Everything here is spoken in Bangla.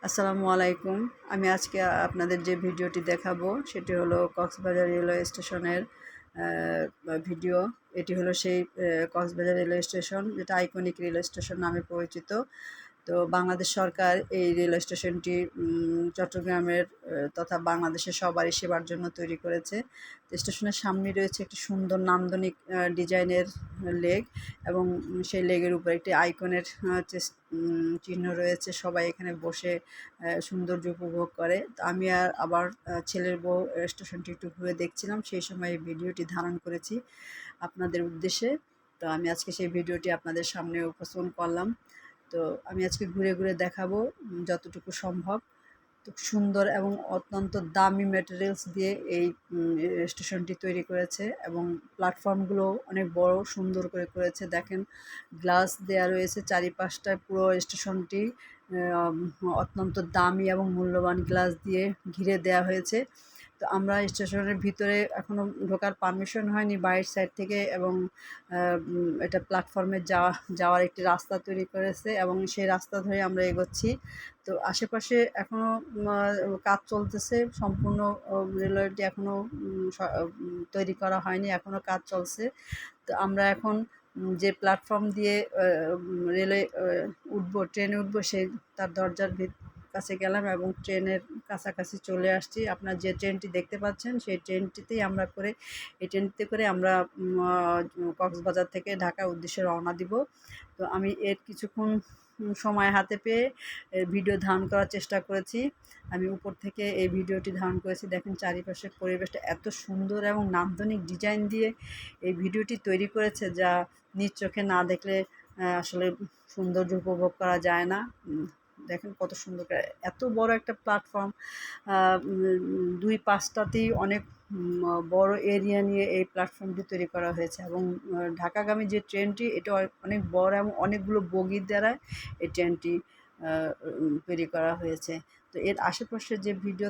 আসসালামু আলাইকুম। আমি আজকে আপনাদের যে ভিডিওটি দেখাবো সেটি হলো কক্সবাজার রেলওয়ে স্টেশনের ভিডিও। এটি হলো সেই কক্সবাজার রেলওয়ে স্টেশন, যেটা আইকনিক রেলওয়ে স্টেশন নামে পরিচিত। তো বাংলাদেশ সরকার এই রেলওয়ে স্টেশনটি চট্টগ্রামের তথা বাংলাদেশের সবারই সেবার জন্য তৈরি করেছে। তো স্টেশনের সামনে রয়েছে একটি সুন্দর নান্দনিক ডিজাইনের লেক, এবং সেই লেগের উপর একটি আইকনের চিহ্ন রয়েছে। সবাই এখানে বসে সৌন্দর্য উপভোগ করে। তো আমি আবার ছেলের বউ স্টেশনটি একটু ঘুরে দেখছিলাম, সেই সময় এই ভিডিওটি ধারণ করেছি আপনাদের উদ্দেশ্যে। তো আমি আজকে সেই ভিডিওটি আপনাদের সামনে উপস্থাপন করলাম। তো আমি আজকে ঘুরে ঘুরে দেখাবো যতটুকু সম্ভব। তো সুন্দর এবং অত্যন্ত দামি ম্যাটেরিয়ালস দিয়ে এই স্টেশনটি তৈরি করেছে, এবং প্ল্যাটফর্মগুলো অনেক বড় সুন্দর করে করেছে। দেখেন, গ্লাস দেয়া রয়েছে চারিপাশটায়। পুরো স্টেশনটি অত্যন্ত দামি এবং মূল্যবান গ্লাস দিয়ে ঘিরে দেয়া হয়েছে। তো আমরা স্টেশনের ভিতরে এখনও ঢোকার পারমিশন হয়নি বাইরের সাইড থেকে, এবং এটা প্ল্যাটফর্মে যাওয়ার একটি রাস্তা তৈরি করেছে, এবং সেই রাস্তা ধরে আমরা এগোচ্ছি। তো আশেপাশে এখনও কাজ চলতেছে। সম্পূর্ণ রেলওয়েটি এখনও তৈরি করা হয়নি, এখনও কাজ চলছে। তো আমরা এখন যে প্ল্যাটফর্ম দিয়ে রেলওয়ে উঠবো, ট্রেনে উঠবো, সেই তার দরজার কাছে গেলাম এবং ট্রেনের কাছাকাছি চলে আসছি। আপনার যে ট্রেনটি দেখতে পাচ্ছেন সেই ট্রেনটিতেই এই ট্রেনটিতে করে আমরা কক্সবাজার থেকে ঢাকার উদ্দেশ্যে রওনা দিব। তো আমি এর কিছুক্ষণ সময় হাতে পেয়ে ভিডিও ধারণ করার চেষ্টা করেছি। আমি উপর থেকে এই ভিডিওটি ধারণ করেছি। দেখেন, চারিপাশের পরিবেশটা এত সুন্দর এবং নান্দনিক ডিজাইন দিয়ে এই ভিডিওটি তৈরি করেছে, যা নিজ চোখে না দেখলে আসলে সৌন্দর্য উপভোগ করা যায় না। দেখেন কত সুন্দর করে এত বড় একটা প্ল্যাটফর্ম, দুই পাশটাতেই অনেক বড় এরিয়া নিয়ে এই প্ল্যাটফর্মটি তৈরি করা হয়েছে। এবং ঢাকাগামী যে ট্রেনটি, এটা অনেক বড় এবং অনেকগুলো বগির দ্বারা এই ট্রেনটি তৈরি করা হয়েছে। তো এর আশেপাশে যে ভিডিও